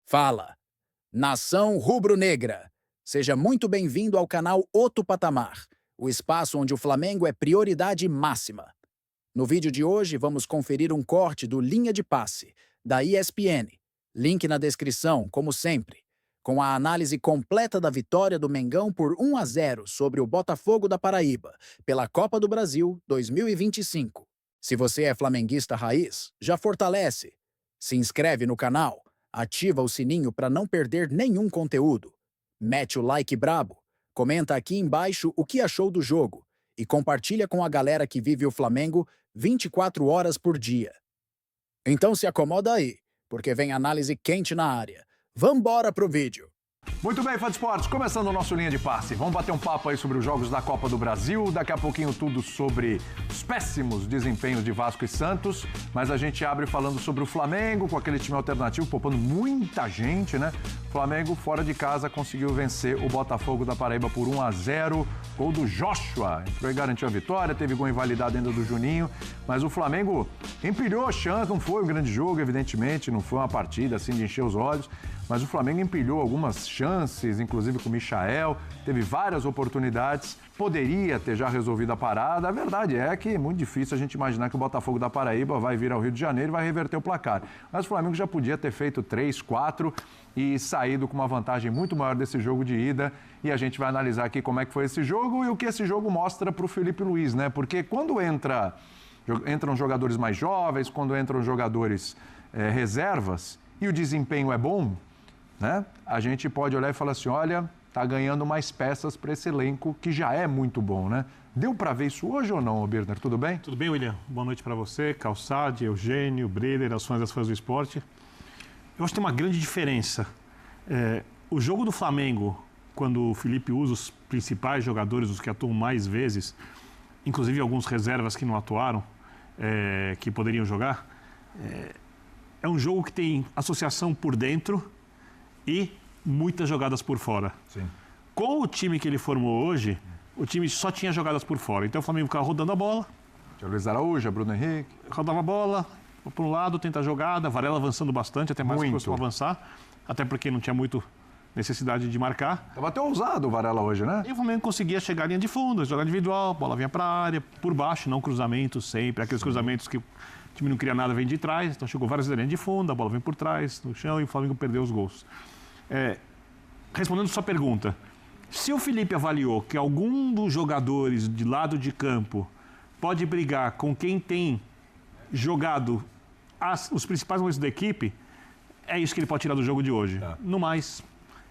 Fala, nação rubro-negra! Seja muito bem-vindo ao canal Outro Patamar, o espaço onde o Flamengo é prioridade máxima. No vídeo de hoje, vamos conferir um corte do Linha de Passe, da ESPN. Link na descrição, como sempre, com a análise completa da vitória do Mengão por 1-0 sobre o Botafogo da Paraíba, pela Copa do Brasil 2025. Se você é flamenguista raiz, já fortalece. Se inscreve no canal. Ativa o sininho para não perder nenhum conteúdo. Mete o like brabo, comenta aqui embaixo o que achou do jogo e compartilha com a galera que vive o Flamengo 24 horas por dia. Então se acomoda aí, porque vem análise quente na área. Vambora pro vídeo! Muito bem, fã de esportes, começando o nosso Linha de Passe. Vamos bater um papo aí sobre os jogos da Copa do Brasil, daqui a pouquinho tudo sobre os péssimos desempenhos de Vasco e Santos, mas a gente abre falando sobre o Flamengo, com aquele time alternativo, poupando muita gente, né? O Flamengo, fora de casa, conseguiu vencer o Botafogo da Paraíba por 1-0, gol do Joshua, entrou e garantiu a vitória, teve gol invalidado ainda do Juninho, mas o Flamengo empilhou a chance, não foi um grande jogo, evidentemente, não foi uma partida assim de encher os olhos, mas o Flamengo empilhou algumas chances, inclusive com o Michael, teve várias oportunidades, poderia ter já resolvido a parada. A verdade é que é muito difícil a gente imaginar que o Botafogo da Paraíba vai vir ao Rio de Janeiro e vai reverter o placar. Mas o Flamengo já podia ter feito 3, 4 e saído com uma vantagem muito maior desse jogo de ida. E a gente vai analisar aqui como é que foi esse jogo e o que esse jogo mostra para o Felipe Luiz, né? Porque quando entram jogadores mais jovens, quando entram jogadores reservas e o desempenho é bom, né? A gente pode olhar e falar assim, olha, tá ganhando mais peças para esse elenco que já é muito bom, né? Deu para ver isso hoje ou não, Birner? Tudo bem? Tudo bem, William? Boa noite para você, Calçade, Eugênio, Breder, as fãs do esporte. Eu acho que tem uma grande diferença. O jogo do Flamengo, quando o Felipe usa os principais jogadores, os que atuam mais vezes, inclusive alguns reservas que não atuaram, que poderiam jogar, é um jogo que tem associação por dentro e muitas jogadas por fora. Sim. Com o time que ele formou hoje, o time só tinha jogadas por fora. Então o Flamengo ficava rodando a bola. Tinha Luiz Araújo, Bruno Henrique. Rodava a bola, para um lado, tenta a jogada. Varela avançando bastante, até mais que costuma avançar. Até porque não tinha muito necessidade de marcar. Estava até ousado o Varela hoje, né? E o Flamengo conseguia chegar à linha de fundo, jogar individual, a bola vinha para a área, por baixo, não cruzamentos sempre. Aqueles cruzamentos que o time não queria nada, vem de trás. Então chegou várias vezes da linha de fundo, a bola vem por trás, no chão, e o Flamengo perdeu os gols. Respondendo sua pergunta, se o Felipe avaliou que algum dos jogadores de lado de campo pode brigar com quem tem jogado os principais momentos da equipe, é isso que ele pode tirar do jogo de hoje. No mais,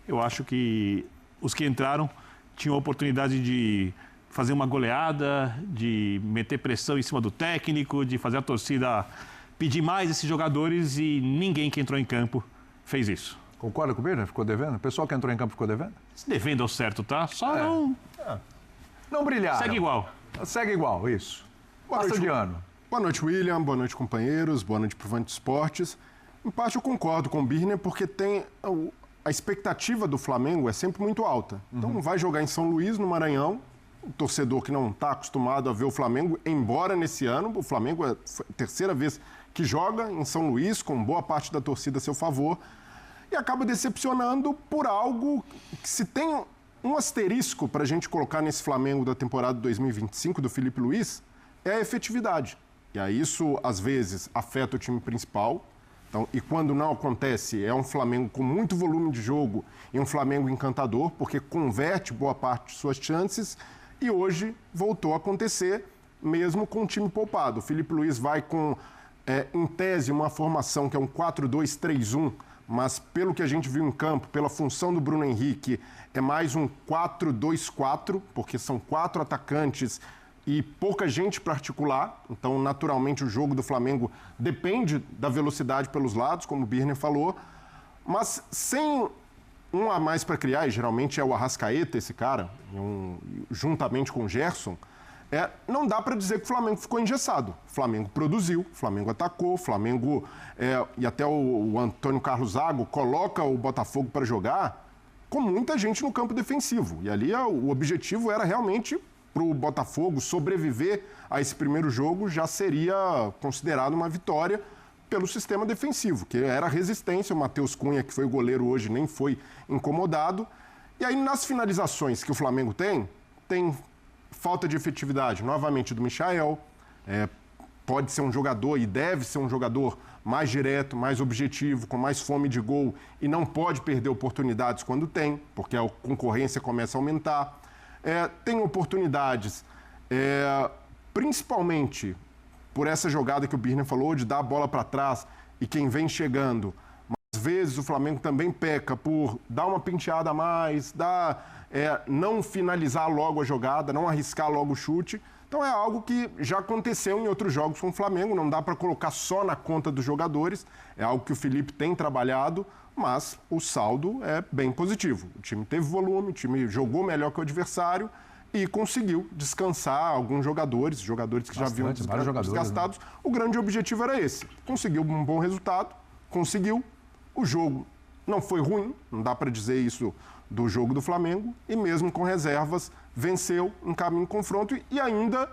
eu acho que os que entraram tinham a oportunidade de fazer uma goleada, de meter pressão em cima do técnico, de fazer a torcida pedir mais esses jogadores e ninguém que entrou em campo fez isso. Concorda com o Birner? Ficou devendo? O pessoal que entrou em campo ficou devendo? Devendo ao certo, tá? Só não... Não brilharam. Segue igual. Segue igual, isso. Passa de ano. Boa noite, William. Boa noite, companheiros. Boa noite pro Fã de Esportes. Em parte eu concordo com o Birner, porque tem a expectativa do Flamengo é sempre muito alta. Então vai jogar em São Luís, no Maranhão, o torcedor que não está acostumado a ver o Flamengo, embora nesse ano o Flamengo é a terceira vez que joga em São Luís, com boa parte da torcida a seu favor, e acaba decepcionando por algo que se tem um asterisco para a gente colocar nesse Flamengo da temporada 2025 do Felipe Luiz, é a efetividade. E aí isso, às vezes, afeta o time principal. Então, e quando não acontece, é um Flamengo com muito volume de jogo e um Flamengo encantador, porque converte boa parte de suas chances. E hoje voltou a acontecer, mesmo com o time poupado. O Felipe Luiz vai com, em tese, uma formação que é um 4-2-3-1, mas pelo que a gente viu em campo, pela função do Bruno Henrique, é mais um 4-2-4, porque são 4 atacantes e pouca gente para articular. Então, naturalmente, o jogo do Flamengo depende da velocidade pelos lados, como o Birner falou, mas sem um a mais para criar, e geralmente é o Arrascaeta esse cara, juntamente com o Gerson, não dá para dizer que o Flamengo ficou engessado. O Flamengo produziu, o Flamengo atacou, o Flamengo, e até o Antônio Carlos Zago coloca o Botafogo para jogar com muita gente no campo defensivo. E ali o objetivo era realmente, para o Botafogo sobreviver a esse primeiro jogo, já seria considerado uma vitória, pelo sistema defensivo, que era resistência. O Matheus Cunha, que foi o goleiro hoje, nem foi incomodado. E aí, nas finalizações que o Flamengo tem falta de efetividade, novamente, do Michael. Pode ser um jogador e deve ser um jogador mais direto, mais objetivo, com mais fome de gol e não pode perder oportunidades quando tem, porque a concorrência começa a aumentar. Tem oportunidades, principalmente por essa jogada que o Birner falou, de dar a bola para trás e quem vem chegando. Mas, às vezes, o Flamengo também peca por dar uma penteada a mais, não finalizar logo a jogada, não arriscar logo o chute. Então é algo que já aconteceu em outros jogos com o Flamengo, não dá para colocar só na conta dos jogadores, é algo que o Felipe tem trabalhado, mas o saldo é bem positivo. O time teve volume, o time jogou melhor que o adversário e conseguiu descansar alguns jogadores que já haviam desgastados. Né? O grande objetivo era esse, conseguiu um bom resultado, o jogo não foi ruim, não dá para dizer isso do jogo do Flamengo, e mesmo com reservas, venceu um caminho em confronto e ainda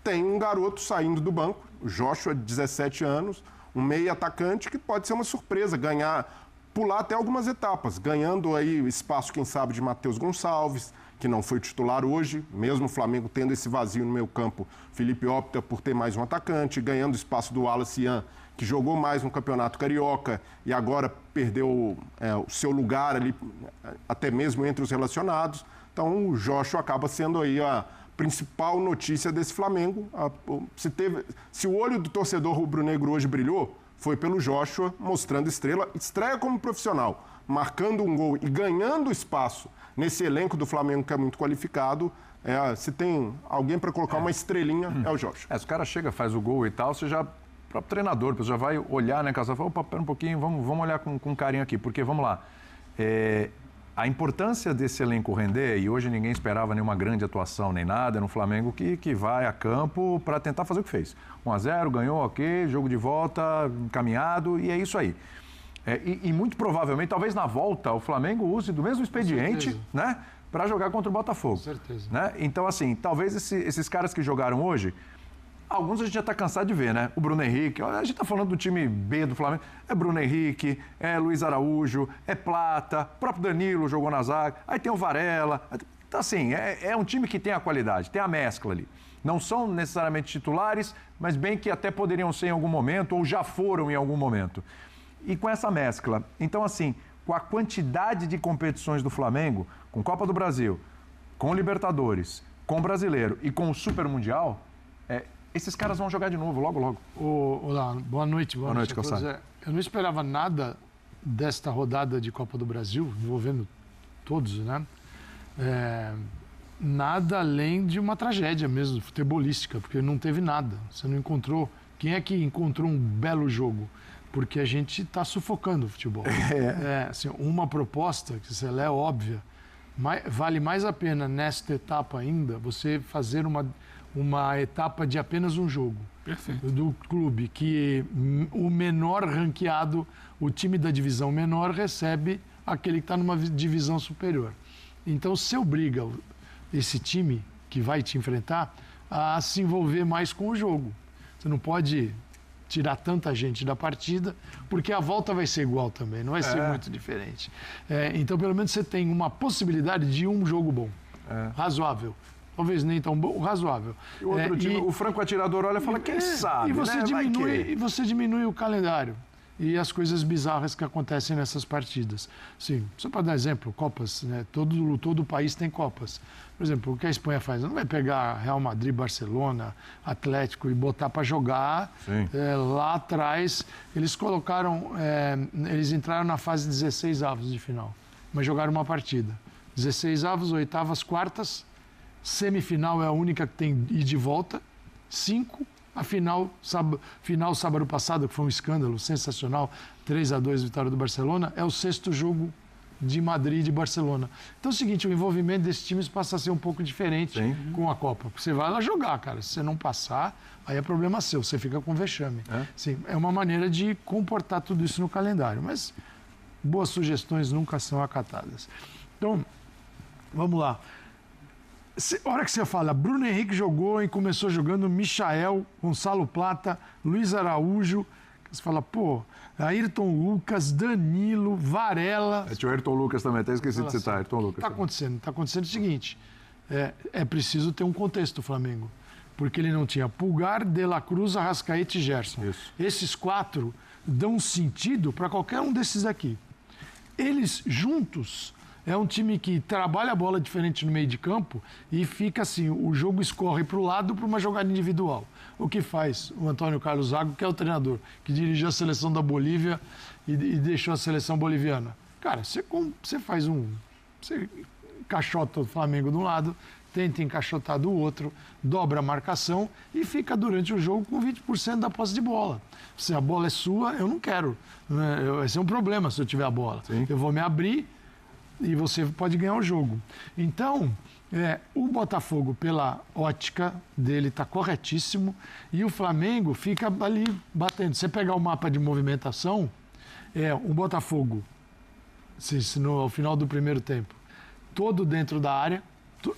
tem um garoto saindo do banco, o Joshua, de 17 anos, um meio atacante que pode ser uma surpresa, pular até algumas etapas, ganhando aí espaço, quem sabe, de Matheus Gonçalves, que não foi titular hoje, mesmo o Flamengo tendo esse vazio no meio campo, Felipe opta por ter mais um atacante, ganhando espaço do Wallace Ian, que jogou mais no Campeonato Carioca e agora perdeu o seu lugar ali, até mesmo entre os relacionados. Então, o Joshua acaba sendo aí a principal notícia desse Flamengo. Se o olho do torcedor rubro-negro hoje brilhou, foi pelo Joshua, mostrando estreia como profissional, marcando um gol e ganhando espaço nesse elenco do Flamengo, que é muito qualificado. Se tem alguém para colocar uma estrelinha, é o Joshua. Se o cara chega, faz o gol e tal, você já... O próprio treinador, você já vai olhar, né, Casal? Fala, opa, pera um pouquinho, vamos olhar com carinho aqui, porque, vamos lá, a importância desse elenco render, e hoje ninguém esperava nenhuma grande atuação nem nada, no Flamengo que vai a campo para tentar fazer o que fez. 1-0, ganhou, ok, jogo de volta, encaminhado, e é isso aí. E muito provavelmente, talvez na volta, o Flamengo use do mesmo expediente, né, para jogar contra o Botafogo. Com certeza. Né? Então, assim, talvez esses caras que jogaram hoje, alguns a gente já está cansado de ver, né? O Bruno Henrique, a gente está falando do time B do Flamengo, é Bruno Henrique, é Luiz Araújo, é Plata, o próprio Danilo jogou na zaga, aí tem o Varela. Então, assim, é um time que tem a qualidade, tem a mescla ali. Não são necessariamente titulares, mas bem que até poderiam ser em algum momento, ou já foram em algum momento. E com essa mescla, então, assim, com a quantidade de competições do Flamengo, com Copa do Brasil, com Libertadores, com Brasileiro e com o Super Mundial, esses caras vão jogar de novo, logo, logo. Olá, boa noite. Boa noite, Calçado. Eu não esperava nada desta rodada de Copa do Brasil, envolvendo todos, né? Nada além de uma tragédia mesmo, futebolística, porque não teve nada. Você não encontrou... Quem é que encontrou um belo jogo? Porque a gente está sufocando o futebol. Assim, uma proposta, que ela é óbvia, vale mais a pena nesta etapa ainda você fazer uma etapa de apenas um jogo. Perfeito. Do clube, que o menor ranqueado, o time da divisão menor, recebe aquele que está numa divisão superior. Então, você obriga esse time que vai te enfrentar a se envolver mais com o jogo. Você não pode tirar tanta gente da partida, porque a volta vai ser igual também, não vai ser muito diferente. Então, pelo menos, você tem uma possibilidade de um jogo bom, razoável. Talvez nem tão bom, razoável. E o outro time, o franco atirador olha e fala, quem sabe, e você diminui o calendário e as coisas bizarras que acontecem nessas partidas. Sim, só para dar exemplo, Copas, né? Todo o país tem Copas. Por exemplo, o que a Espanha faz? Não vai pegar Real Madrid, Barcelona, Atlético e botar para jogar lá atrás. Eles eles entraram na fase 16 avos de final, mas jogaram uma partida. 16 avos, oitavas, quartas. Semifinal é a única que tem ida e de volta. 5. A final sábado passado, que foi um escândalo sensacional, 3-2 vitória do Barcelona, é o 6º jogo de Madrid e de Barcelona. Então é o seguinte, o envolvimento desses times passa a ser um pouco diferente com a Copa. Porque você vai lá jogar, cara. Se você não passar, aí é problema seu, você fica com vexame. Sim, é uma maneira de comportar tudo isso no calendário. Mas boas sugestões nunca são acatadas. Então, vamos lá. A hora que você fala, Bruno Henrique jogou e começou jogando Michael, Gonçalo Plata, Luiz Araújo, Você fala, pô, Ayrton Lucas, Danilo, Varela... Tinha o Ayrton Lucas também, até esqueci de citar, Ayrton Lucas. Está acontecendo o seguinte, é preciso ter um contexto do Flamengo, porque ele não tinha Pulgar, De La Cruz, Arrascaeta e Gerson. Isso. Esses 4 dão sentido para qualquer um desses aqui. Eles juntos... É um time que trabalha a bola diferente no meio de campo e fica assim, o jogo escorre para o lado para uma jogada individual. O que faz o Antônio Carlos Zago, que é o treinador, que dirigiu a seleção da Bolívia e deixou a seleção boliviana. Cara, você faz você encaixota o Flamengo de um lado, tenta encaixotar do outro, dobra a marcação e fica durante o jogo com 20% da posse de bola. Se a bola é sua, eu não quero. Vai ser um problema se eu tiver a bola. Sim. Eu vou me abrir e você pode ganhar o jogo. Então, o Botafogo, pela ótica dele, está corretíssimo e o Flamengo fica ali batendo. Você pegar o mapa de movimentação, o Botafogo, ao final do primeiro tempo, todo dentro da área,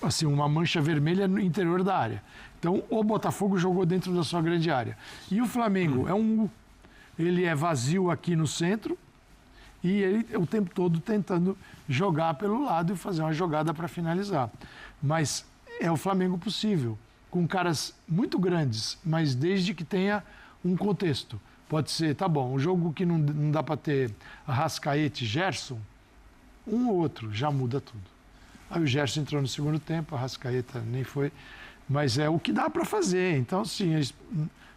assim, uma mancha vermelha no interior da área. Então, o Botafogo jogou dentro da sua grande área. E o Flamengo é um U. Ele é vazio aqui no centro, e ele o tempo todo tentando jogar pelo lado e fazer uma jogada para finalizar. Mas é o Flamengo possível, com caras muito grandes, mas desde que tenha um contexto. Pode ser, tá bom, um jogo que não dá para ter Arrascaeta e Gerson, um ou outro já muda tudo. Aí o Gerson entrou no segundo tempo, a Arrascaeta nem foi, mas é o que dá para fazer. Então, assim,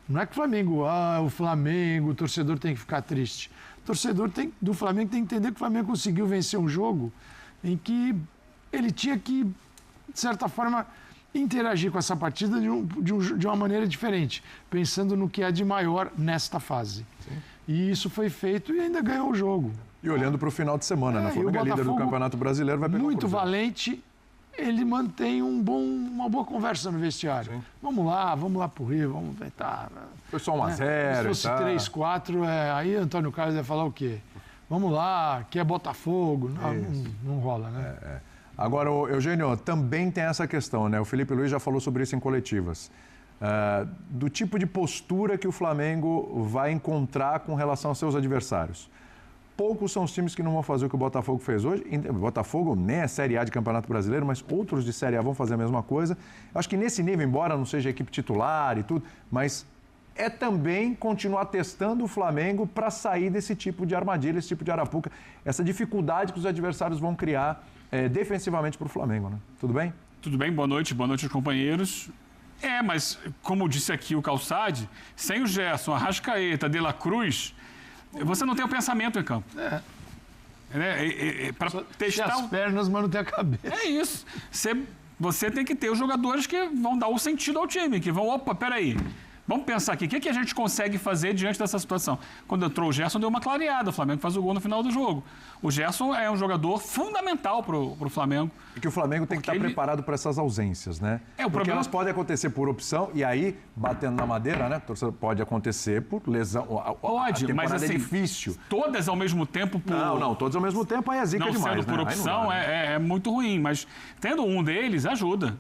não é que o Flamengo, o torcedor tem que ficar triste. O torcedor do Flamengo tem que entender que o Flamengo conseguiu vencer um jogo em que ele tinha que, de certa forma, interagir com essa partida de uma maneira diferente, pensando no que é de maior nesta fase. Sim. E isso foi feito e ainda ganhou o jogo. E olhando para o final de semana, né? O Flamengo é líder do Campeonato Brasileiro, vai pegar muito valente, ele mantém uma boa conversa no vestiário. Sim. Vamos lá pro Rio, vamos tentar. Foi só 1-0. Se fosse 3-4, aí Antônio Carlos ia falar o quê? Vamos lá, que é Botafogo. Não rola, né? Agora, Eugênio, também tem essa questão, né? O Felipe Luiz já falou sobre isso em coletivas. Do tipo de postura que o Flamengo vai encontrar com relação aos seus adversários. Poucos são os times que não vão fazer o que o Botafogo fez hoje. O Botafogo nem é Série A de Campeonato Brasileiro, mas outros de Série A vão fazer a mesma coisa. Eu acho que nesse nível, embora não seja equipe titular e tudo, mas é também continuar testando o Flamengo para sair desse tipo de armadilha, esse tipo de arapuca, essa dificuldade que os adversários vão criar defensivamente para o Flamengo, né? Tudo bem? Tudo bem, boa noite aos companheiros. Mas como disse aqui o Calçade, sem o Gerson, Arrascaeta, De La Cruz, você não tem o pensamento em campo. Para testar as pernas, mas não tem a cabeça. É isso. Você tem que ter os jogadores que vão dar o sentido ao time, que vão, peraí, vamos pensar aqui, o que a gente consegue fazer diante dessa situação? Quando entrou o Gerson, deu uma clareada, o Flamengo faz o gol no final do jogo. O Gerson é um jogador fundamental para o Flamengo. E que o Flamengo tem que estar preparado para essas ausências, né? Porque elas podem acontecer por opção, e aí, batendo na madeira, né? Pode acontecer por lesão. Pode, mas assim, é difícil. Todas ao mesmo tempo por... Não, todas ao mesmo tempo aí é zica demais, sendo por né? opção, dá, né? É muito ruim, mas tendo um deles, ajuda.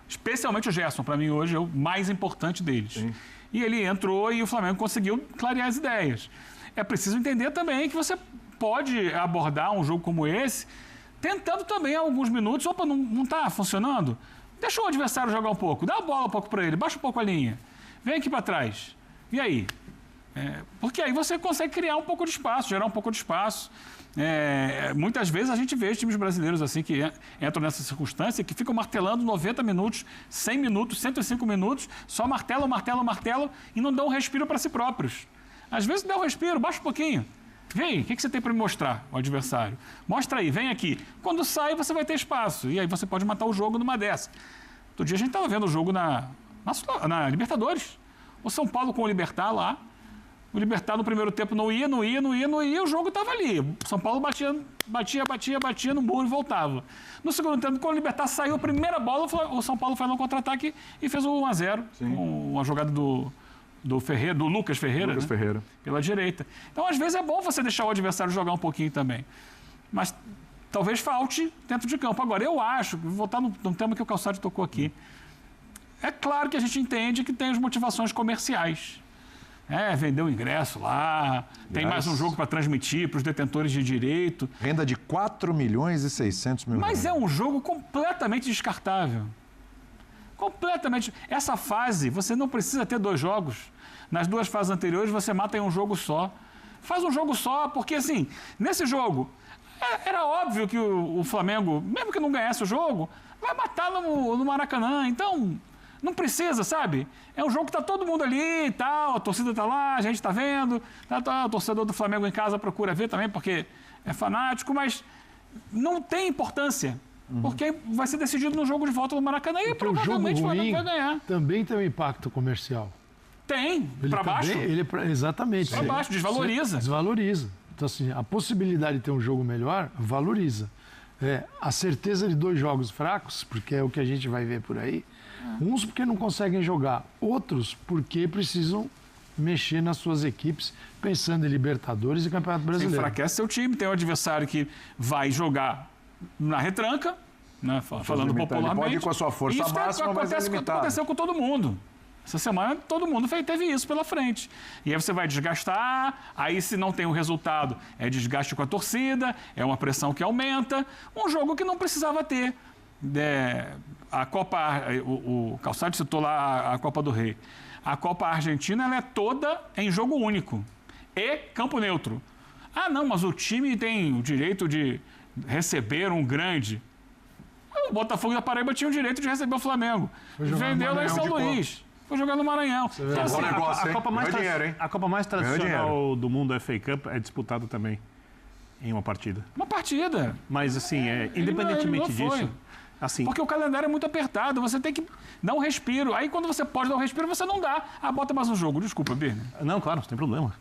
Especialmente o Gerson, para mim, hoje é o mais importante deles. Sim. E ele entrou e o Flamengo conseguiu clarear as ideias. É preciso entender também que você pode abordar um jogo como esse, tentando também alguns minutos, não está funcionando? Deixa o adversário jogar um pouco, dá a bola um pouco para ele, baixa um pouco a linha, vem aqui para trás. E aí? Porque aí você consegue criar um pouco de espaço, gerar um pouco de espaço. Muitas vezes a gente vê os times brasileiros assim que entram nessa circunstância, que ficam martelando 90 minutos, 100 minutos, 105 minutos, só martelam e não dão um respiro para si próprios. Às vezes dá um respiro, baixa um pouquinho. Vem, o que você tem para me mostrar, o adversário? Mostra aí, vem aqui. Quando sai, você vai ter espaço. E aí você pode matar o jogo numa dessa. Outro dia a gente estava vendo o jogo na Libertadores. O São Paulo com o Libertad lá. O Libertad no primeiro tempo não ia, o jogo estava ali. O São Paulo batia no muro e voltava. No segundo tempo, quando o Libertad saiu a primeira bola, o São Paulo foi no contra-ataque e fez o 1-0. Com uma jogada do Lucas Ferreira, Ferreira, pela direita. Então, às vezes, é bom você deixar o adversário jogar um pouquinho também. Mas talvez falte dentro de campo. Agora, eu acho, vou voltar no tema que o Calçado tocou aqui. É claro que a gente entende que tem as motivações comerciais. vendeu o ingresso lá, tem mais um jogo para transmitir para os detentores de direito. Renda de 4.600.000. Mas é um jogo completamente descartável. Completamente. Essa fase, você não precisa ter 2 jogos. Nas 2 fases anteriores, você mata em um jogo só. Faz um jogo só, porque assim, nesse jogo, era óbvio que o Flamengo, mesmo que não ganhasse o jogo, vai matar no Maracanã. Então, não precisa, sabe? É um jogo que tá todo mundo ali e tal, a torcida tá lá, a gente tá vendo, o torcedor do Flamengo em casa procura ver também, porque é fanático, mas não tem importância. Porque vai ser decidido no jogo de volta no Maracanã e provavelmente o Flamengo vai ganhar. Também tem um impacto comercial. Tem, para baixo. Exatamente. Para baixo, desvaloriza. Desvaloriza. Então, assim, a possibilidade de ter um jogo melhor valoriza. A certeza de 2 jogos fracos, porque é o que a gente vai ver por aí, uns porque não conseguem jogar, outros porque precisam mexer nas suas equipes, pensando em Libertadores e Campeonato Brasileiro. Você enfraquece seu time, tem um adversário que vai jogar na retranca, né, falando popularmente. Pode ir com a sua força máxima, mas é limitado. Aconteceu com todo mundo. Essa semana todo mundo teve isso pela frente. E aí você vai desgastar, aí se não tem um resultado, é desgaste com a torcida, é uma pressão que aumenta. Um jogo que não precisava ter. A Copa, o Calçado citou lá a Copa do Rei. A Copa Argentina ela é toda em jogo único e campo neutro. Ah, não, mas o time tem o direito de receber um grande. O Botafogo da Paraíba tinha o direito de receber o Flamengo. Vendeu lá em São Luís. Foi jogar no Maranhão. Então, assim, a Copa mais tradicional do mundo, a FA Cup, é disputada também em uma partida. Uma partida. Mas, assim, independentemente disso... Assim, porque o calendário é muito apertado, você tem que dar um respiro. Aí, quando você pode dar um respiro, você não dá. Bota mais um jogo. Desculpa, Birne. Não, claro, não tem problema.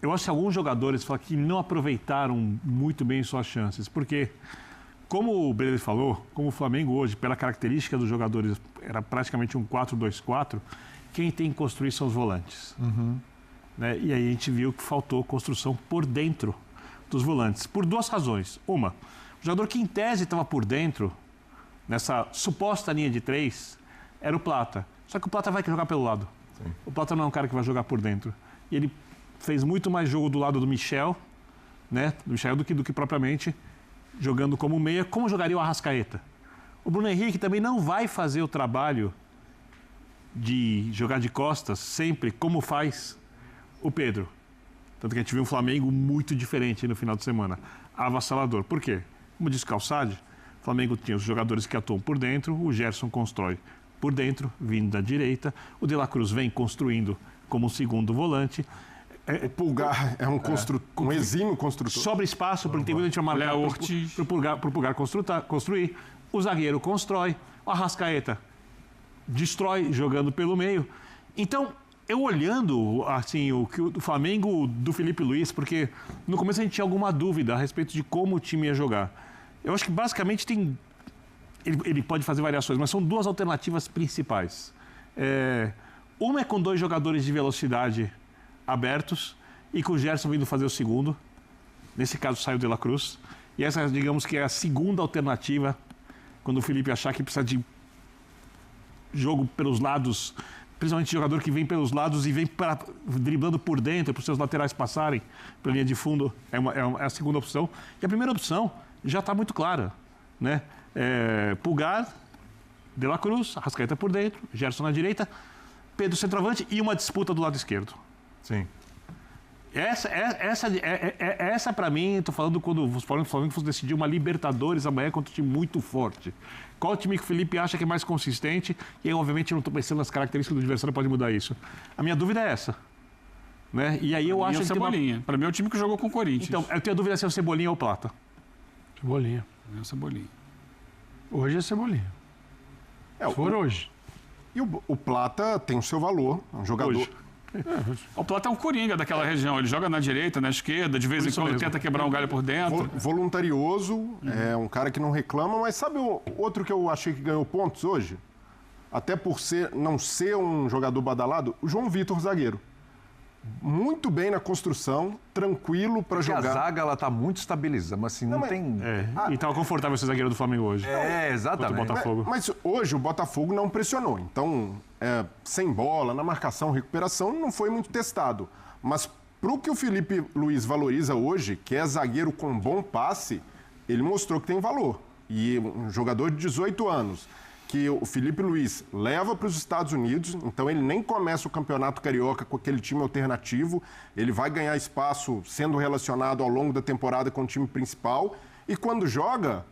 Eu acho que alguns jogadores falam que não aproveitaram muito bem suas chances, porque... Como o Breder falou, como o Flamengo hoje, pela característica dos jogadores, era praticamente um 4-2-4, quem tem que construir são os volantes. Né? E aí a gente viu que faltou construção por dentro dos volantes, por 2 razões. Uma, o jogador que em tese estava por dentro, nessa suposta linha de 3, era o Plata. Só que o Plata vai jogar pelo lado. Sim. O Plata não é um cara que vai jogar por dentro. E ele fez muito mais jogo do lado do Michel, né? Do Michel do que propriamente... jogando como meia, como jogaria o Arrascaeta. O Bruno Henrique também não vai fazer o trabalho de jogar de costas sempre como faz o Pedro. Tanto que a gente viu um Flamengo muito diferente no final de semana. Avassalador. Por quê? Como disse o Calçade, o Flamengo tinha os jogadores que atuam por dentro, o Gerson constrói por dentro, vindo da direita, o De La Cruz vem construindo como segundo volante. O Pulgar é um exímio construtor. Sobra espaço, porque tem muita gente marcar para o Pulgar construir. O zagueiro constrói. O Arrascaeta destrói jogando pelo meio. Então, eu olhando assim, o Flamengo do Felipe Luiz, porque no começo a gente tinha alguma dúvida a respeito de como o time ia jogar. Eu acho que basicamente ele pode fazer variações, mas são 2 alternativas principais. Uma é com 2 jogadores de velocidade abertos e com o Gerson vindo fazer o segundo. Nesse caso, sai o De La Cruz. E essa, digamos que é a segunda alternativa, quando o Felipe achar que precisa de jogo pelos lados, principalmente jogador que vem pelos lados e vem driblando por dentro, para os seus laterais passarem pela linha de fundo, é a segunda opção. E a primeira opção já está muito clara, né? Pulgar, De La Cruz, Arrascaeta por dentro, Gerson na direita, Pedro centroavante e uma disputa do lado esquerdo. Sim. Essa para mim, estou falando quando o Flamengo fosse decidir uma Libertadores amanhã contra um time muito forte. Qual time que o Felipe acha que é mais consistente? E aí, obviamente, eu não estou pensando nas características do adversário, pode mudar isso. A minha dúvida é essa. Né? E aí eu acho que Cebolinha. Para mim é o time que jogou com o Corinthians. Então, eu tenho a dúvida se é o Cebolinha ou o Plata. Cebolinha. É o Cebolinha. Hoje é Cebolinha. Hoje. E o Plata tem o seu valor, é um jogador... Hoje. O Plata é um coringa daquela região. Ele joga na direita, na esquerda, de vez em quando tenta quebrar um galho por dentro. Voluntarioso, é um cara que não reclama, mas sabe o outro que eu achei que ganhou pontos hoje? Até por não ser um jogador badalado, o João Vitor, zagueiro. muito bem na construção, tranquilo para Porque jogar. a zaga, ela tá muito estabilizada, mas assim, não tem... E tava confortável ser zagueiro do Flamengo hoje. exatamente. Contra o Botafogo. Mas hoje o Botafogo não pressionou. Então, sem bola, na marcação, recuperação, não foi muito testado. Mas pro que o Felipe Luiz valoriza hoje, que é zagueiro com bom passe, ele mostrou que tem valor. E um jogador de 18 anos, que o Felipe Luiz leva para os Estados Unidos, então ele nem começa o Campeonato Carioca com aquele time alternativo, ele vai ganhar espaço sendo relacionado ao longo da temporada com o time principal, e quando joga,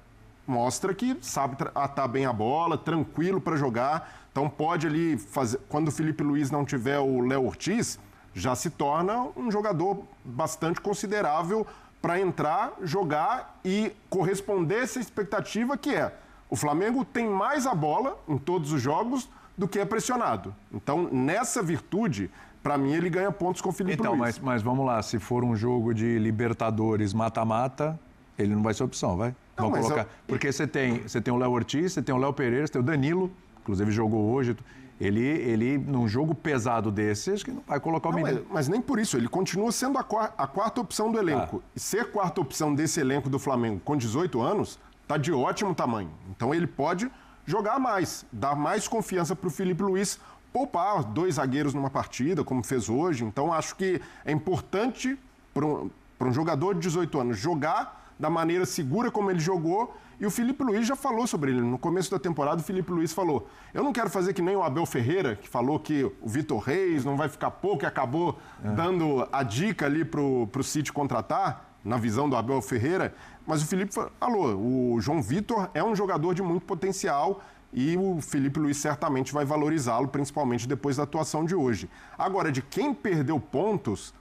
mostra que sabe atar bem a bola, tranquilo para jogar, então pode ali fazer, quando o Felipe Luiz não tiver o Léo Ortiz, já se torna um jogador bastante considerável para entrar, jogar e corresponder a essa expectativa que é: o Flamengo tem mais a bola em todos os jogos do que é pressionado. Então, nessa virtude, para mim, ele ganha pontos com o Felipe Luiz. Mas vamos lá, se for um jogo de Libertadores mata-mata, ele não vai ser opção, vai? Não, Vamos colocar. Porque você tem o Léo Ortiz, você tem o Léo Pereira, você tem o Danilo, inclusive jogou hoje. Ele num jogo pesado desse, acho que não vai colocar o menino. Mas nem por isso, ele continua sendo a quarta opção do elenco. E ser quarta opção desse elenco do Flamengo com 18 anos, tá de ótimo tamanho. Então ele pode jogar mais, dar mais confiança para o Felipe Luiz, poupar 2 zagueiros numa partida, como fez hoje. Então acho que é importante para um jogador de 18 anos jogar da maneira segura como ele jogou. E o Felipe Luiz já falou sobre ele. No começo da temporada, o Felipe Luiz falou: eu não quero fazer que nem o Abel Ferreira, que falou que o Vitor Reis não vai ficar pouco e acabou dando a dica ali pro City contratar, na visão do Abel Ferreira. Mas o Felipe falou: o João Vitor é um jogador de muito potencial e o Felipe Luiz certamente vai valorizá-lo, principalmente depois da atuação de hoje. Agora, de quem perdeu pontos,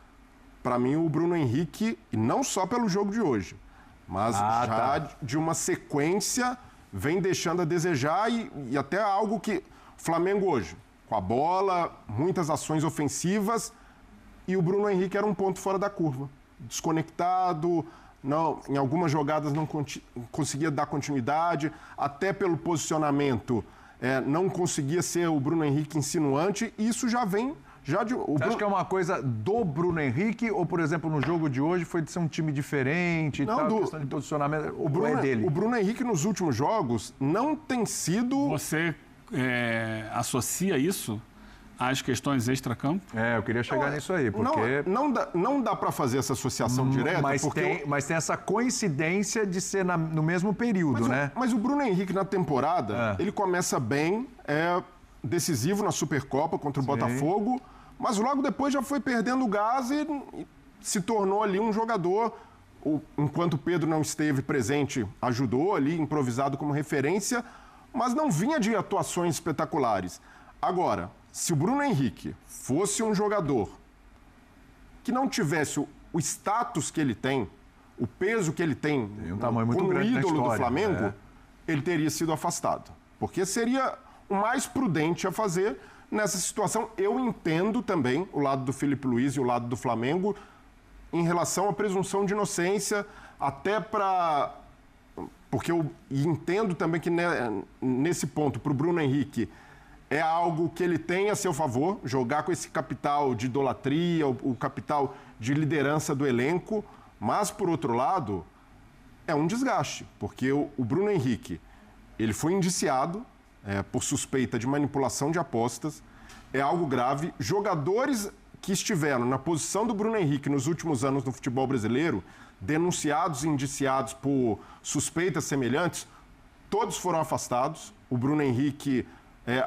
para mim, o Bruno Henrique, e não só pelo jogo de hoje, mas de uma sequência vem deixando a desejar e até algo que o Flamengo hoje, com a bola, muitas ações ofensivas, e o Bruno Henrique era um ponto fora da curva. Desconectado, não, em algumas jogadas não conseguia dar continuidade, até pelo posicionamento não conseguia ser o Bruno Henrique insinuante, e isso já vem... Você acha que é uma coisa do Bruno Henrique ou, por exemplo, no jogo de hoje foi de ser um time diferente e tal, questão de posicionamento, o Bruno é dele? O Bruno Henrique nos últimos jogos não tem sido... Você associa isso às questões extracampo? Eu queria chegar nisso aí, porque... Não dá para fazer essa associação direta, mas tem essa coincidência de ser no mesmo período, né? Mas o Bruno Henrique, na temporada, ele começa bem, decisivo na Supercopa contra o Botafogo, mas logo depois já foi perdendo o gás e se tornou ali um jogador. Enquanto o Pedro não esteve presente, ajudou ali, improvisado como referência, mas não vinha de atuações espetaculares. Agora, se o Bruno Henrique fosse um jogador que não tivesse o status que ele tem, o peso que ele tem, um tamanho muito como grande na ídolo do história, Flamengo, ele teria sido afastado. Porque seria o mais prudente a fazer nessa situação. Eu entendo também o lado do Felipe Luiz e o lado do Flamengo em relação à presunção de inocência, até para... Porque eu entendo também que nesse ponto, para o Bruno Henrique, é algo que ele tem a seu favor, jogar com esse capital de idolatria, o capital de liderança do elenco, mas, por outro lado, é um desgaste, porque o Bruno Henrique, ele foi indiciado por suspeita de manipulação de apostas, é algo grave. Jogadores que estiveram na posição do Bruno Henrique nos últimos anos no futebol brasileiro, denunciados e indiciados por suspeitas semelhantes, todos foram afastados. O Bruno Henrique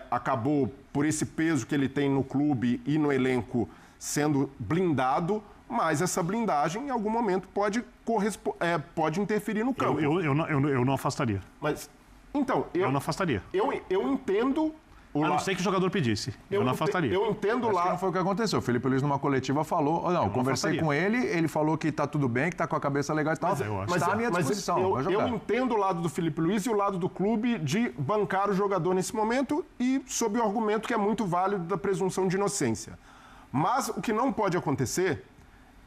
acabou, por esse peso que ele tem no clube e no elenco, sendo blindado, mas essa blindagem, em algum momento, pode interferir no campo. Eu não afastaria. Mas, então, eu não afastaria. Eu entendo... A não ser que o jogador pedisse. Eu não afastaria. Eu entendo Acho lá... que não foi o que aconteceu. O Felipe Luiz, numa coletiva, falou... Não, conversei com ele falou que tá tudo bem, que tá com a cabeça legal e tal. Mas está à minha disposição, vai jogar. Eu entendo o lado do Felipe Luiz e o lado do clube de bancar o jogador nesse momento e sob o argumento que é muito válido da presunção de inocência. Mas o que não pode acontecer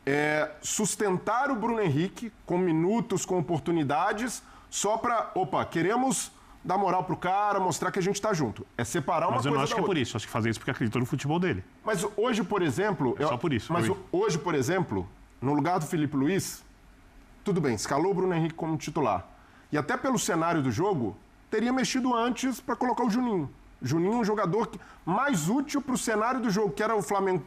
é sustentar o Bruno Henrique com minutos, com oportunidades, só para... queremos dar moral pro cara, mostrar que a gente tá junto. É separar uma coisa da outra. Mas eu não acho que é por isso. Acho que fazer isso porque acreditou no futebol dele. Mas hoje, por exemplo... Só por isso. Mas hoje, por exemplo, no lugar do Felipe Luiz, tudo bem, escalou o Bruno Henrique como titular. E até pelo cenário do jogo, teria mexido antes para colocar o Juninho. Juninho é um jogador mais útil para o cenário do jogo, que era o Flamengo...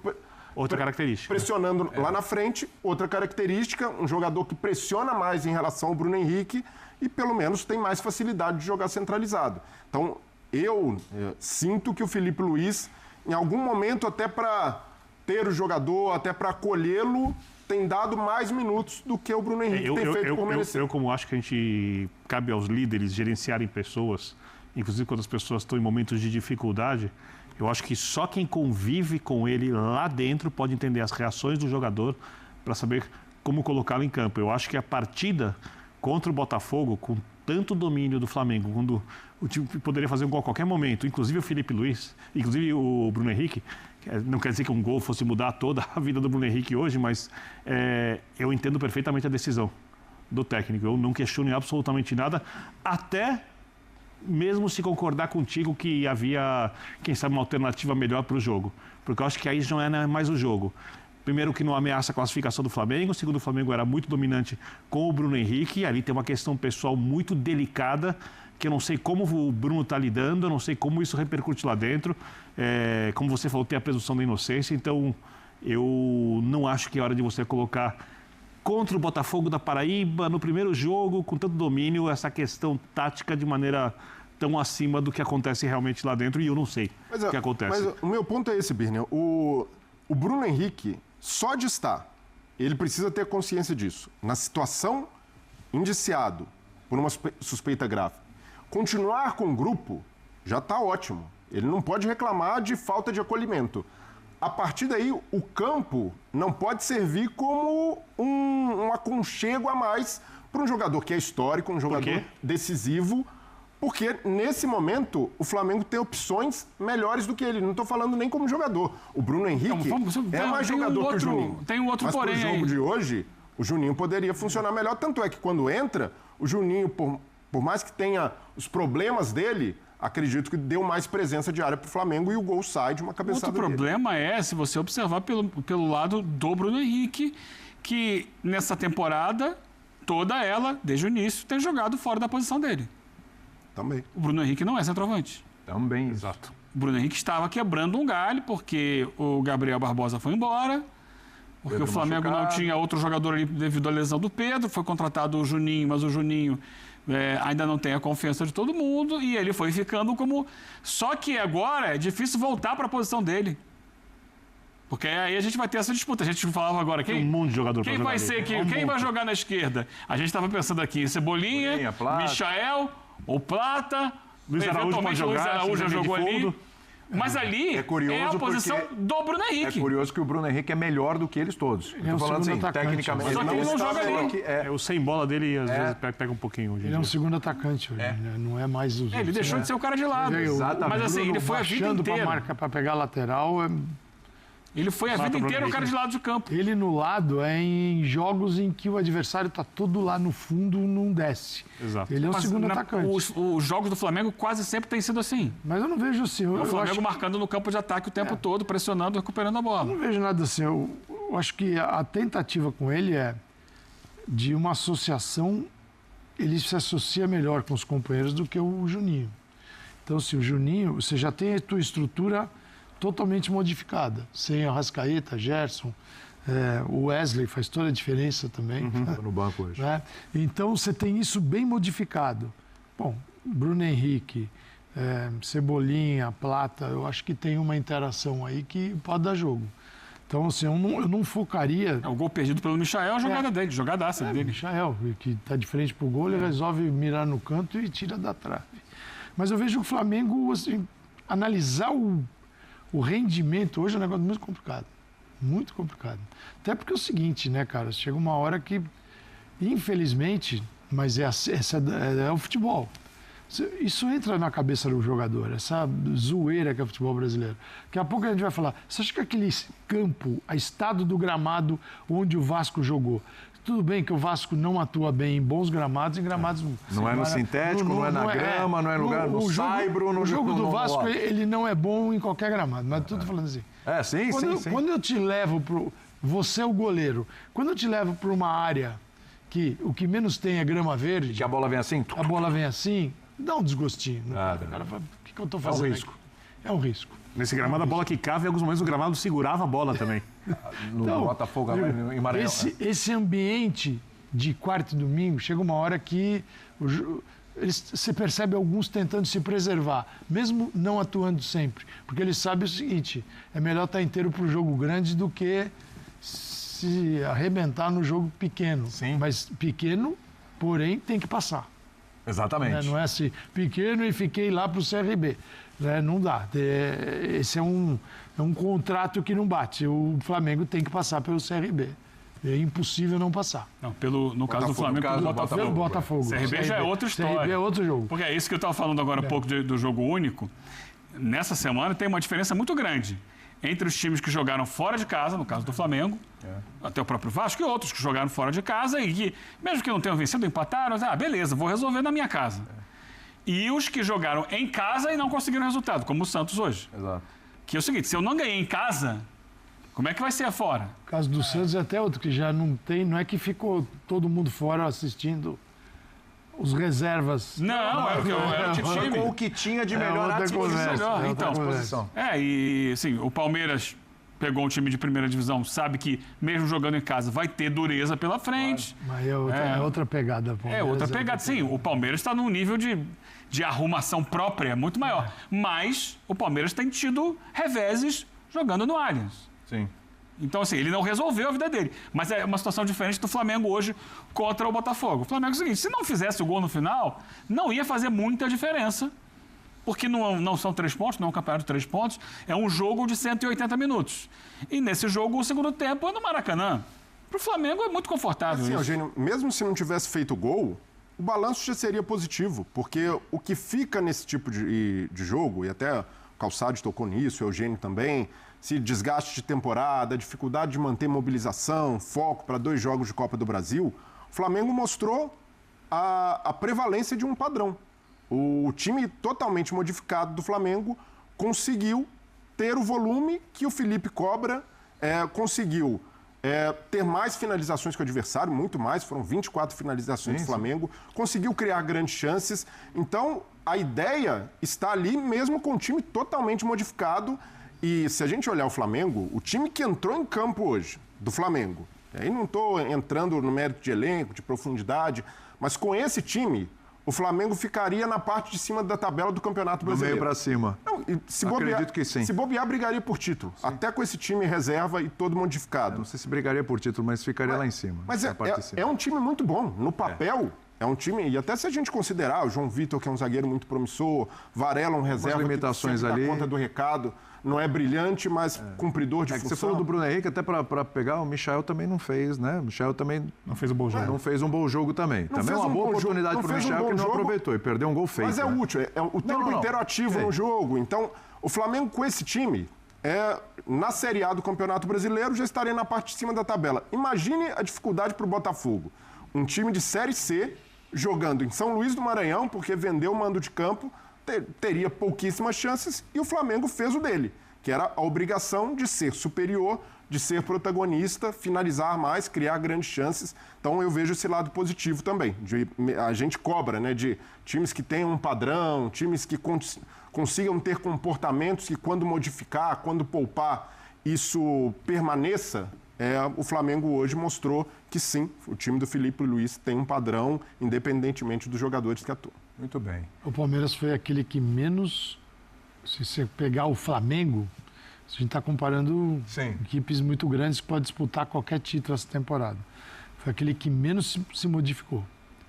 Outra característica. Pressionando lá na frente, outra característica, um jogador que pressiona mais em relação ao Bruno Henrique e pelo menos tem mais facilidade de jogar centralizado. Então, eu sinto que o Felipe Luiz, em algum momento, até para ter o jogador, até para acolhê-lo, tem dado mais minutos do que o Bruno Henrique tem feito por merecer. Eu, como acho que a gente cabe aos líderes gerenciarem pessoas, inclusive quando as pessoas estão em momentos de dificuldade, eu acho que só quem convive com ele lá dentro pode entender as reações do jogador para saber como colocá-lo em campo. Eu acho que a partida contra o Botafogo, com tanto domínio do Flamengo, quando o time poderia fazer um gol a qualquer momento, inclusive o Felipe Luiz, inclusive o Bruno Henrique, não quer dizer que um gol fosse mudar toda a vida do Bruno Henrique hoje, mas eu entendo perfeitamente a decisão do técnico. Eu não questiono absolutamente nada, até mesmo se concordar contigo que havia, quem sabe, uma alternativa melhor para o jogo. Porque eu acho que aí já não é mais o jogo. Primeiro, que não ameaça a classificação do Flamengo. Segundo, o Flamengo era muito dominante com o Bruno Henrique. E ali tem uma questão pessoal muito delicada, que eu não sei como o Bruno está lidando, eu não sei como isso repercute lá dentro. Como você falou, tem a presunção da inocência. Então, eu não acho que é hora de você colocar contra o Botafogo da Paraíba, no primeiro jogo, com tanto domínio, essa questão tática de maneira tão acima do que acontece realmente lá dentro, e eu não sei o que acontece. Mas o meu ponto é esse, Birner. O Bruno Henrique, só de estar, ele precisa ter consciência disso. Na situação, indiciado por uma suspeita grave, continuar com o grupo já está ótimo. Ele não pode reclamar de falta de acolhimento. A partir daí, o campo não pode servir como um aconchego a mais para um jogador que é histórico, um jogador decisivo, porque nesse momento o Flamengo tem opções melhores do que ele. Não estou falando nem como jogador. O Bruno Henrique é mais jogador que o Juninho. Tem um outro porém aí. Mas no jogo de hoje, o Juninho poderia funcionar melhor. Tanto é que quando entra, o Juninho, por mais que tenha os problemas dele, acredito que deu mais presença de área para o Flamengo e o gol sai de uma cabeçada dele. Outro problema é, se você observar pelo lado do Bruno Henrique, que nessa temporada, toda ela, desde o início, tem jogado fora da posição dele. Também. O Bruno Henrique não é centroavante. Também. Exato. O Bruno Henrique estava quebrando um galho porque o Gabriel Barbosa foi embora, porque Pedro o Flamengo machucado. não tinha outro jogador ali devido à lesão do Pedro, foi contratado o Juninho, mas o Juninho ainda não tem a confiança de todo mundo e ele foi ficando como... Só que agora é difícil voltar para a posição dele. Porque aí a gente vai ter essa disputa. A gente falava agora, Tem um monte de jogador para quem jogar vai ali. ser quem vai jogar na esquerda? A gente estava pensando aqui em Cebolinha, Plata. Michael, o Plata, Luiz Araújo pode eventualmente o Luiz jogar, Araújo já se jogou de ali. fundo. Mas ali É curioso a posição porque do Bruno É Henrique. curioso que o Bruno Henrique é melhor do que eles todos. Ele é um segundo atacante, tecnicamente. Só que ele não está joga melhor ali. que- O sem bola dele, às vezes, pega um pouquinho hoje em Ele é um dia. segundo atacante hoje, né? Não é mais os Ele deixou de ser o cara de lado. Exatamente. Mas assim, ele foi a vida baixando para inteira. marca para pegar lateral. Ele foi a vida Bruno inteira o cara Henrique. de lado de campo. Ele no lado é em jogos em que o adversário está todo lá no fundo, não desce. Exato. Ele é um Mas segundo atacante. os jogos do Flamengo quase sempre têm sido assim. Mas eu não vejo assim. Eu O Flamengo acho, marcando no campo de ataque o tempo todo, pressionando, recuperando a bola. não vejo nada assim. Eu acho que a tentativa com ele é de uma associação. Ele se associa melhor com os companheiros do que o Juninho. Então, se o Juninho, você já tem a tua estrutura totalmente modificada, sem Arrascaeta, Gerson, o Wesley faz toda a diferença também. Tá no banco hoje. Né? Então você tem isso bem modificado. Bom, Bruno Henrique, Cebolinha, Plata, eu acho que tem uma interação aí que pode dar jogo. Então, assim, eu não focaria. O gol perdido pelo Michael é a jogada dele, jogadaça dele. Michael, que está de frente para o gol, ele resolve mirar no canto e tira da trave. Mas eu vejo que o Flamengo, assim, analisar o rendimento hoje é um negócio muito complicado. Muito complicado. Até porque é o seguinte, né, cara? Chega uma hora que, infelizmente, mas é o futebol. Isso entra na cabeça do jogador, essa zoeira que é o futebol brasileiro. Daqui a pouco a gente vai falar, você acha que aquele campo, a estado do gramado onde o Vasco jogou, Tudo bem que o Vasco não atua bem em bons gramados, em gramados... Não é no sintético, não é na grama, não é no saibro... O jogo do Vasco, ele não é bom em qualquer gramado, mas tudo falando assim. Sim. Quando eu te levo para... Você é o goleiro. Quando eu te levo para uma área que o que menos tem é grama verde... Que a bola vem assim? A bola vem assim, dá um desgostinho. O cara fala, o que eu estou fazendo? É um risco. É um risco. Nesse gramado, a bola que cava, em alguns momentos o gramado segurava a bola também. No Botafogo, em Maranhão. Esse ambiente de quarta e domingo, chega uma hora que você percebe alguns tentando se preservar, mesmo não atuando sempre. Porque eles sabem o seguinte, é melhor estar inteiro para o jogo grande do que se arrebentar no jogo pequeno. Sim. Mas pequeno, porém, tem que passar. Exatamente. Não é assim, pequeno e fiquei lá para o CRB. Não dá. Esse é um contrato que não bate. O Flamengo tem que passar pelo CRB. É impossível não passar. Não, no caso do Flamengo, pelo Botafogo. Pelo Botafogo. CRB já é outra história. CRB é outro jogo. Porque é isso que eu estava falando agora há pouco do jogo único. Nessa semana tem uma diferença muito grande entre os times que jogaram fora de casa, no caso do Flamengo, até o próprio Vasco e outros que jogaram fora de casa e que, mesmo que não tenham vencido, empataram, beleza, vou resolver na minha casa. E os que jogaram em casa e não conseguiram resultado, como o Santos hoje. Exato. Que é o seguinte, se eu não ganhei em casa, como é que vai ser fora? O caso do Santos é até outro, que já não tem, não é que ficou todo mundo fora assistindo os reservas. Não, era o time. Com o que tinha de melhor à disposição. Então, e assim, o Palmeiras pegou um time de primeira divisão, sabe que mesmo jogando em casa vai ter dureza pela frente. Mas é outra pegada. É outra pegada, sim. O Palmeiras está num nível de arrumação própria muito maior. Mas o Palmeiras tem tido reveses jogando no Allianz. Sim. Então, assim, ele não resolveu a vida dele. Mas é uma situação diferente do Flamengo hoje contra o Botafogo. O Flamengo é o seguinte, se não fizesse o gol no final, não ia fazer muita diferença, porque não são 3 pontos, não é um campeonato de 3 pontos, é um jogo de 180 minutos. E nesse jogo, o segundo tempo é no Maracanã. Para o Flamengo é muito confortável assim, isso. Eugênio, mesmo se não tivesse feito gol, o balanço já seria positivo, porque o que fica nesse tipo de jogo, e até o Calçade tocou nisso, o Eugênio também, esse desgaste de temporada, dificuldade de manter mobilização, foco para 2 jogos de Copa do Brasil, o Flamengo mostrou a prevalência de um padrão. O time totalmente modificado do Flamengo conseguiu ter o volume que o Felipe cobra, conseguiu ter mais finalizações que o adversário, muito mais, foram 24 finalizações do Flamengo, conseguiu criar grandes chances. Então, a ideia está ali mesmo com o time totalmente modificado. E se a gente olhar o Flamengo, o time que entrou em campo hoje, do Flamengo, aí não estou entrando no mérito de elenco, de profundidade, mas com esse time, o Flamengo ficaria na parte de cima da tabela do Campeonato Brasileiro. Do meio para cima. Não, Acredito que sim. Se bobear, brigaria por título. Sim. Até com esse time reserva e todo modificado. Não sei se brigaria por título, mas ficaria lá em cima. Mas é um time muito bom. No papel, é um time... E até se a gente considerar o João Vitor, que é um zagueiro muito promissor, Varela, um reserva limitações que ali. dá conta do recado. Não é brilhante, mas cumpridor de função. Você falou do Bruno Henrique, até para pegar, o Michael também não fez, né? O Michael também não fez um bom jogo. Não fez um bom jogo também. Também é uma boa oportunidade para o Michael que não aproveitou e perdeu um gol feito. Mas é útil, é o tempo inteiro ativo no jogo. Então, o Flamengo com esse time, na Série A do Campeonato Brasileiro, já estaria na parte de cima da tabela. Imagine a dificuldade para o Botafogo. Um time de Série C, jogando em São Luís do Maranhão, porque vendeu o mando de campo, teria pouquíssimas chances e o Flamengo fez o dele, que era a obrigação de ser superior, de ser protagonista, finalizar mais, criar grandes chances. Então eu vejo esse lado positivo também. A gente cobra, né, de times que tenham um padrão, times que consigam ter comportamentos que quando modificar, quando poupar, isso permaneça. O Flamengo hoje mostrou que sim, o time do Felipe Luiz tem um padrão, independentemente dos jogadores que atuam. Muito bem. O Palmeiras foi aquele que menos, se você pegar o Flamengo, a gente está comparando equipes muito grandes que podem disputar qualquer título essa temporada. Foi aquele que menos se modificou.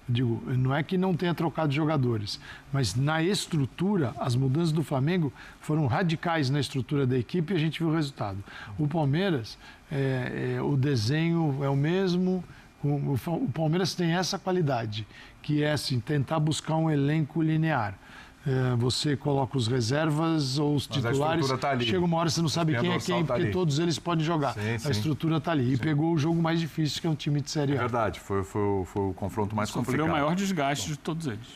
Eu digo, não é que não tenha trocado jogadores, mas na estrutura, as mudanças do Flamengo foram radicais na estrutura da equipe e a gente viu o resultado. O Palmeiras, o desenho é o mesmo, o Palmeiras tem essa qualidade, que é assim, tentar buscar um elenco linear. você coloca os reservas ou os Mas a titulares. estrutura tá ali. Chega uma hora você não sabe quem é dorsal quem, tá porque ali. todos eles podem jogar. Sim, sim. A estrutura está ali. E pegou o jogo mais difícil, que é um time de Série É A. verdade, foi o confronto mais Sofreu complicado. o maior desgaste de todos eles.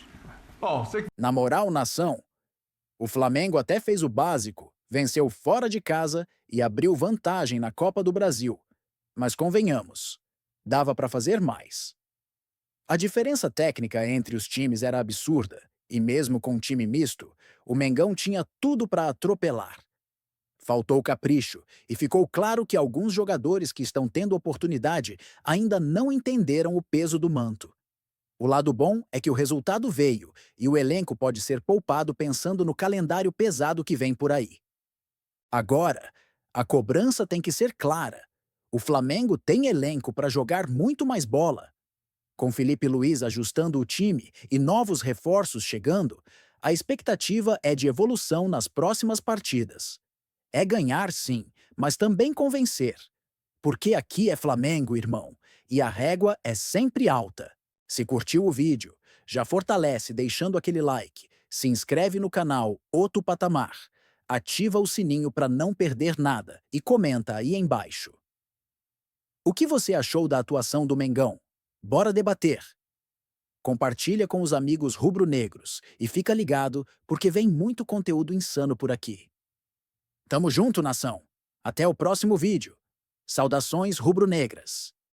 Bom, você Na moral, nação, o Flamengo até fez o básico, venceu fora de casa e abriu vantagem na Copa do Brasil. Mas convenhamos, dava para fazer mais. A diferença técnica entre os times era absurda, e mesmo com um time misto, o Mengão tinha tudo para atropelar. Faltou capricho, e ficou claro que alguns jogadores que estão tendo oportunidade ainda não entenderam o peso do manto. O lado bom é que o resultado veio, e o elenco pode ser poupado pensando no calendário pesado que vem por aí. Agora, a cobrança tem que ser clara. O Flamengo tem elenco para jogar muito mais bola. Com Felipe Luiz ajustando o time e novos reforços chegando, a expectativa é de evolução nas próximas partidas. É ganhar, sim, mas também convencer. Porque aqui é Flamengo, irmão, e a régua é sempre alta. Se curtiu o vídeo, já fortalece deixando aquele like, se inscreve no canal Outro Patamar, ativa o sininho para não perder nada e comenta aí embaixo. O que você achou da atuação do Mengão? Bora debater! Compartilha com os amigos rubro-negros e fica ligado porque vem muito conteúdo insano por aqui. Tamo junto, nação! Até o próximo vídeo! Saudações rubro-negras!